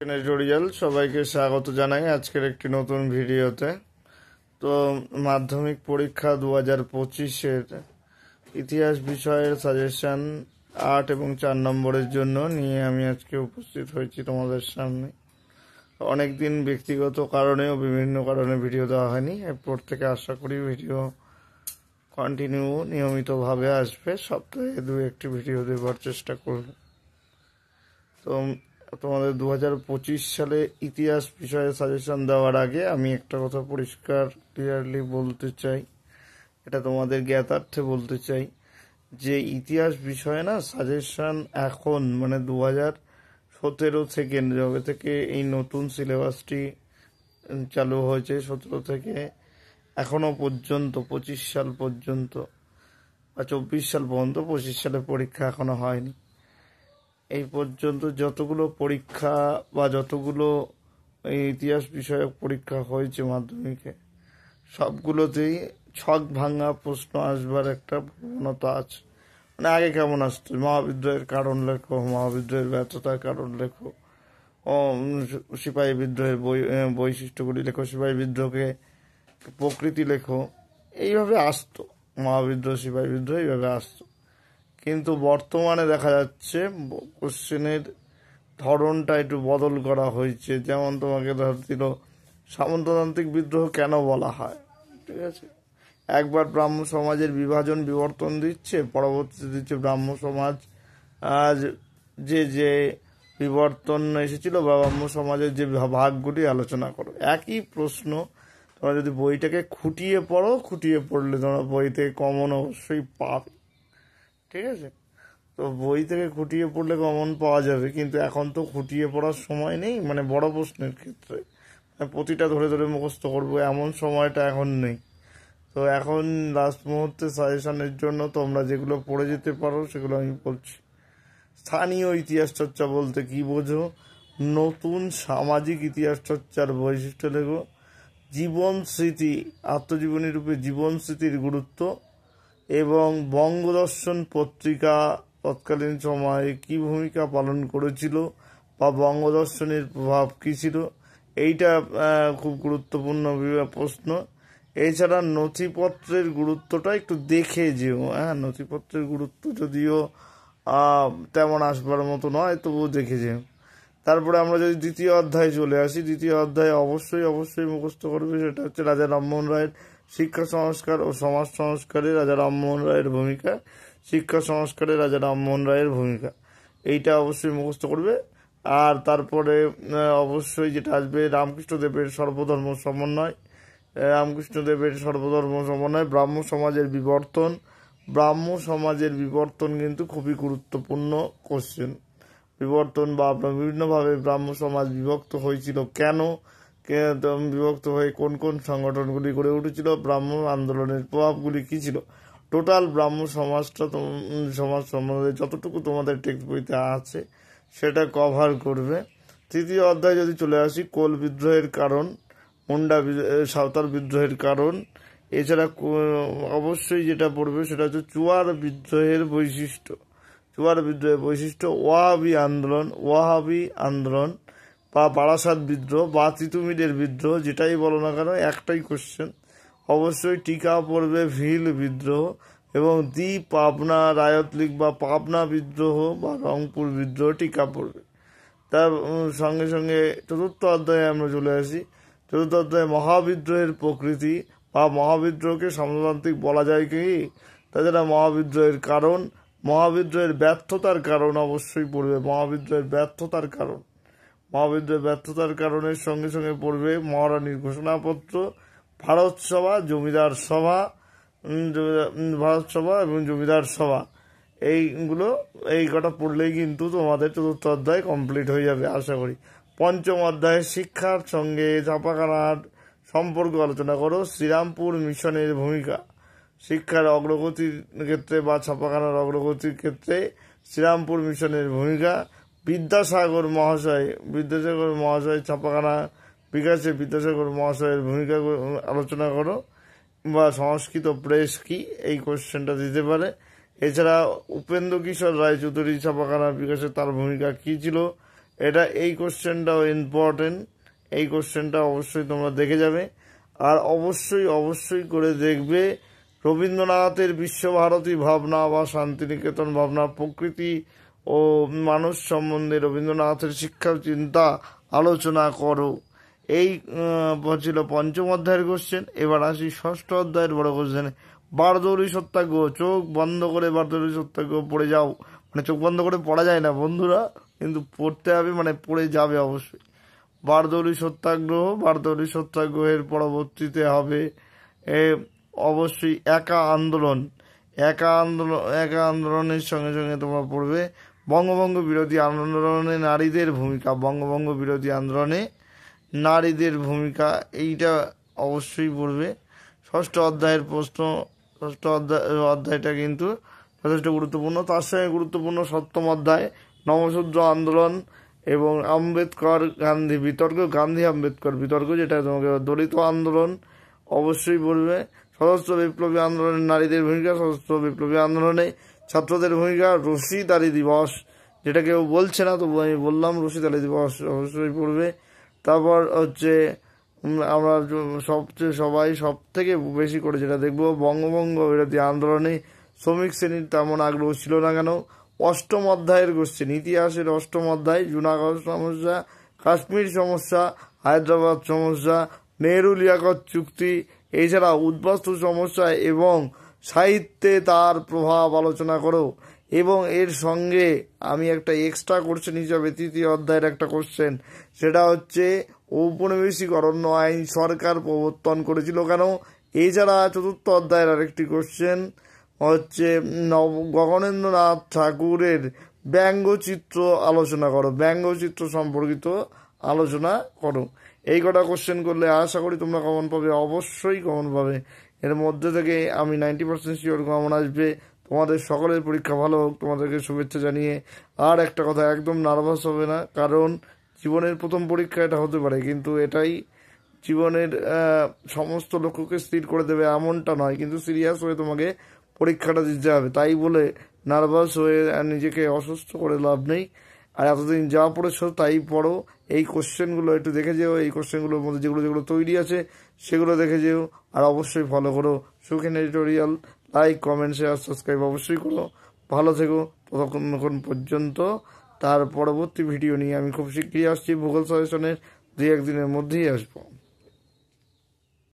Tutorial সবাইকে স্বাগত জানাই আজকের একটি নতুন ভিডিওতে। তো মাধ্যমিক পরীক্ষা 2025-এর ইতিহাস বিষয়ের সাজেশন 8 এবং 4 নম্বরের জন্য নিয়ে আমি আজকে উপস্থিত হয়েছি তোমাদের সামনে। অনেক দিন ব্যক্তিগত কারণে ও বিভিন্ন কারণে ভিডিও দেওয়া হয়নি, এরপর থেকে আশা করি ভিডিও কন্টিনিউ নিয়মিতভাবে আসবে, সপ্তাহে 2-1টি ভিডিও দেওয়ার চেষ্টা করব। তো তোমাদের 2025 সালে ইতিহাস বিষয়ে সাজেশন দেওয়ার আগে আমি একটা কথা পরিষ্কার ক্লিয়ারলি বলতে চাই, এটা তোমাদের জ্ঞাতার্থে বলতে চাই যে ইতিহাস বিষয়ে না সাজেশন এখন 2017 থেকে, যবে থেকে এই নতুন সিলেবাসটি চালু হয়েছে 17 থেকে এখনো পর্যন্ত 25 সাল পর্যন্ত বা 24 সাল পর্যন্ত, 25 সালে পরীক্ষা এখনো হয়নি, এই পর্যন্ত যতগুলো পরীক্ষা বা যতগুলো এই ইতিহাস বিষয়ক পরীক্ষা হয়েছে মাধ্যমিকে, সবগুলোতেই ছক ভাঙা প্রশ্ন আসবার একটা প্রবণতা আছে। আগে কেমন আসতো, মহাবিদ্রোহের কারণ লেখো, মহাবিদ্রোহের ব্যর্থতার কারণ লেখো, ও সিপাহী বিদ্রোহের বৈশিষ্ট্যগুলি লেখো, সিপাহী বিদ্রোহকে প্রকৃতি লেখো, এইভাবে আসতো। মহাবিদ্রোহ, সিপাহী বিদ্রোহ এইভাবে আসতো। কিন্তু বর্তমানে দেখা যাচ্ছে কোশ্চেনের ধরনটা একটু বদল করা হয়েছে। যেমন তোমাকে ধর দিল সামন্ততান্ত্রিক বিদ্রোহ কেন বলা হয়, ঠিক আছে, একবার ব্রাহ্ম সমাজের বিভাজন বিবর্তন দিচ্ছে, পরবর্তীতে দিচ্ছে ব্রাহ্ম সমাজ আজ যে বিবর্তন এসেছিল বা ব্রাহ্ম সমাজের যে ভাগগুলি আলোচনা করো। একই প্রশ্ন তোমরা যদি বইটাকে খুঁটিয়ে পড়ো, খুঁটিয়ে পড়লে তোমরা বই থেকে কমন অবশ্যই পাবে, ঠিক আছে। তো বই থেকে খুঁটিয়ে পড়লে কমন পাওয়া যাবে, কিন্তু এখন তো খুঁটিয়ে পড়ার সময় নেই, বড় প্রশ্নের ক্ষেত্রে প্রতিটা ধরে ধরে মুখস্থ করবো এমন সময়টা এখন নেই। তো এখন লাস্ট মুহূর্তে সাজেশনের জন্য তোমরা যেগুলো পড়ে যেতে পারো সেগুলো আমি বলছি। স্থানীয় ইতিহাস চর্চা বলতে কি বোঝো, নতুন সামাজিক ইতিহাস চর্চার বৈশিষ্ট্য লেখো, জীবন স্মৃতি, আত্মজীবনী রূপে জীবন স্মৃতির গুরুত্ব, এবং বঙ্গদর্শন পত্রিকা তৎকালীন সময়ে কি ভূমিকা পালন করেছিল বা বঙ্গদর্শনের প্রভাব কী ছিল, এইটা খুব গুরুত্বপূর্ণ প্রশ্ন। এছাড়া নথিপত্রের গুরুত্বটা একটু দেখে যেও, নথিপত্রের গুরুত্ব যদিও তেমন আসবার মতো নয়, তবুও দেখে যেও। তারপরে আমরা যদি দ্বিতীয় অধ্যায়ে চলে আসি, দ্বিতীয় অধ্যায়ে অবশ্যই মুখস্থ করবে, সেটা হচ্ছে রাজা রামমোহন রায়ের শিক্ষা সংস্কার ও সমাজ সংস্কারে রাজা রামমোহন রায়ের ভূমিকা, শিক্ষা সংস্কারে রাজা রামমোহন রায়ের ভূমিকা, এইটা অবশ্যই মুখস্থ করবে। আর তারপরে অবশ্যই যেটা আসবে রামকৃষ্ণদেবের সর্বধর্ম সমন্বয়, রামকৃষ্ণদেবের সর্বধর্ম সমন্বয়, ব্রাহ্ম সমাজের বিবর্তন। ব্রাহ্ম সমাজের বিবর্তন কিন্তু খুবই গুরুত্বপূর্ণ কোশ্চেন। বিবর্তন বা বিভিন্নভাবে ব্রাহ্ম সমাজ বিভক্ত হয়েছিল, কেন বিভক্ত হয়ে কোন কোন সংগঠনগুলি গড়ে উঠেছিল, ব্রাহ্ম আন্দোলনের প্রভাবগুলি কী ছিল, টোটাল ব্রাহ্ম সমাজটা সমাজ সম্বন্ধে যতটুকু তোমাদের টেক্সট বইতে আছে সেটা কভার করবে। তৃতীয় অধ্যায় যদি চলে আসি, কোল বিদ্রোহের কারণ, মুন্ডা সাঁওতাল বিদ্রোহের কারণ, এছাড়া অবশ্যই যেটা পড়বে সেটা হচ্ছে চুয়ার বিদ্রোহের বৈশিষ্ট্য, চুয়ার বিদ্রোহের বৈশিষ্ট্য, ওয়াহাবি আন্দোলন বা বারাসাত বিদ্রোহ বা তিতুমিরের বিদ্রোহ, যেটাই বলো না কেন একটাই কোশ্চেন। অবশ্যই টিকা পড়বে ভিল বিদ্রোহ এবং পাবনা রায়ত লীগ বা পাবনা বিদ্রোহ বা রংপুর বিদ্রোহ টিকা পড়বে। তার সঙ্গে সঙ্গে চতুর্থ অধ্যায়ে আমরা চলে আসি। চতুর্থ অধ্যায়ে মহাবিদ্রোহের প্রকৃতি বা মহাবিদ্রোহকে সামন্ততান্ত্রিক বলা যায় কি, তাছাড়া মহাবিদ্রোহের কারণ, মহাবিদ্রোহের ব্যর্থতার কারণ অবশ্যই পড়বে, মহাবিদ্রোহের ব্যর্থতার কারণ, মহাবিদ্রোহের ব্যর্থতার কারণের সঙ্গে সঙ্গে পড়বে মহারানীর ঘোষণাপত্র, ভারত সভা, জমিদার সভা, ভারত সভা এবং জমিদার সভা, এই কটা পড়লেই কিন্তু তোমাদের চতুর্থ অধ্যায় কমপ্লিট হয়ে যাবে আশা করি। পঞ্চম অধ্যায়ে শিক্ষার সঙ্গে ছাপাখানার সম্পর্ক আলোচনা করো, শ্রীরামপুর মিশনের ভূমিকা, শিক্ষার অগ্রগতির ক্ষেত্রে বা ছাপাখানার অগ্রগতির ক্ষেত্রে শ্রীরামপুর মিশনের ভূমিকা, বিদ্যাসাগর মহাশয় ছাপাখানা বিকাশে বিদ্যাসাগর মহাশয়ের ভূমিকা আলোচনা করো, বা সংস্কৃত প্রেস কি, এই কোশ্চেনটা দিতে পারে। এছাড়া উপেন্দ্র কিশোর রায়চৌধুরী ছাপাখানার বিকাশে তার ভূমিকা কী ছিল, এই কোশ্চেনটাও ইম্পর্টেন্ট, এই কোশ্চেনটা অবশ্যই তোমরা দেখে যাবে। আর অবশ্যই করে দেখবে রবীন্দ্রনাথের বিশ্বভারতী ভাবনা বা শান্তিনিকেতন ভাবনা, প্রকৃতি ও মানুষ সম্বন্ধে রবীন্দ্রনাথের শিক্ষা চিন্তা আলোচনা করো। এই ছিল পঞ্চম অধ্যায়ের কোশ্চেন। এবার আসি ষষ্ঠ অধ্যায়ের বড় কোশ্চেনে, বারদৌলি সত্যাগ্রহ। চোখ বন্ধ করে বারদৌলি সত্যাগ্রহ পড়ে যাও, মানে চোখ বন্ধ করে পড়া যায় না বন্ধুরা, কিন্তু পড়তে হবে, মানে পড়ে যাবে অবশ্যই। বারদৌলি সত্যাগ্রহের পরবর্তীতে হবে অবশ্যই একা আন্দোলনের সঙ্গে সঙ্গে তোমরা পড়বে বঙ্গভঙ্গ বিরোধী আন্দোলনে নারীদের ভূমিকা। বঙ্গভঙ্গ বিরোধী আন্দোলনে নারীদের ভূমিকা, এইটা অবশ্যই পড়বে। ষষ্ঠ অধ্যায়ের প্রশ্ন, ষষ্ঠ অধ্যায়টা কিন্তু যথেষ্ট গুরুত্বপূর্ণ। তার সঙ্গে গুরুত্বপূর্ণ সপ্তম অধ্যায় নমশূদ্র আন্দোলন এবং আম্বেদকর গান্ধী বিতর্ক, গান্ধী আম্বেদকর বিতর্ক, যেটা তোমাকে দলিত আন্দোলন অবশ্যই পড়বে। সশস্ত্র বিপ্লবী আন্দোলনে নারীদের ভূমিকা, সশস্ত্র বিপ্লবী আন্দোলনে ছাত্রদের ভূমিকা, রশিদারি দিবস, যেটা কেউ বলছে না তবু আমি বললাম, রশিদারি দিবস অবশ্যই পড়বে। তারপর হচ্ছে আমরা সব থেকে বেশি করে যেটা দেখবো, বঙ্গভঙ্গ বিরোধী আন্দোলনে শ্রমিক শ্রেণীর তেমন আগ্রহ ছিল না কেন। অষ্টম অধ্যায়ের কোশ্চেন, ইতিহাসের অষ্টম অধ্যায়, জুনাগড় সমস্যা, কাশ্মীর সমস্যা, হায়দ্রাবাদ সমস্যা, নেহরু লিয়াকত চুক্তি, এছাড়া উদ্বাস্তু সমস্যা এবং সাহিত্যে তার প্রভাব আলোচনা করো। এবং এর সঙ্গে আমি একটা এক্সট্রা কোশ্চেন হিসাবে তৃতীয় অধ্যায়ের একটা কোশ্চেন, সেটা হচ্ছে ঔপনিবেশিক অরণ্য আইন সরকার প্রবর্তন করেছিল কেন। এছাড়া চতুর্থ অধ্যায়ের আরেকটি কোশ্চেন হচ্ছে গগনেন্দ্রনাথ ঠাকুরের ব্যঙ্গচিত্র আলোচনা করো, ব্যঙ্গচিত্র সম্পর্কিত আলোচনা করো। এই কটা কোশ্চেন করলে আশা করি তোমরা কমন পাবে, অবশ্যই কমন পাবে। এর মধ্যে থেকে আমি 90% শিওর কমন আসবে। তোমাদের সকলের পরীক্ষা ভালো হোক, তোমাদেরকে শুভেচ্ছা জানিয়ে। আর একটা কথা, একদম নার্ভাস হবে না, কারণ জীবনের প্রথম পরীক্ষা এটা হতে পারে, কিন্তু এটাই জীবনের সমস্ত লক্ষ্যকে স্থির করে দেবে এমনটা নয়, কিন্তু সিরিয়াস হয়ে তোমাকে পরীক্ষাটা দিতে হবে। তাই বলে নার্ভাস হয়ে নিজেকে অসুস্থ করে লাভ নেই। আর এতদিন যা পড়েছো তাই পড়ো, এই কোশ্চেনগুলো একটু দেখে যেও, এই কোশ্চেনগুলোর মধ্যে যেগুলো তৈরি আছে সেগুলো দেখে যেও, আর অবশ্যই ফলো করো Sukhen editorial. Like, comment, share, subscribe অবশ্যই করো। ভালো থেকো ততক্ষণ পর্যন্ত। তার পরবর্তী ভিডিও নিয়ে আমি খুব শীঘ্রই আসছি, ভূগোল সাজেশনের 2-1 দিনের মধ্যেই আসবো।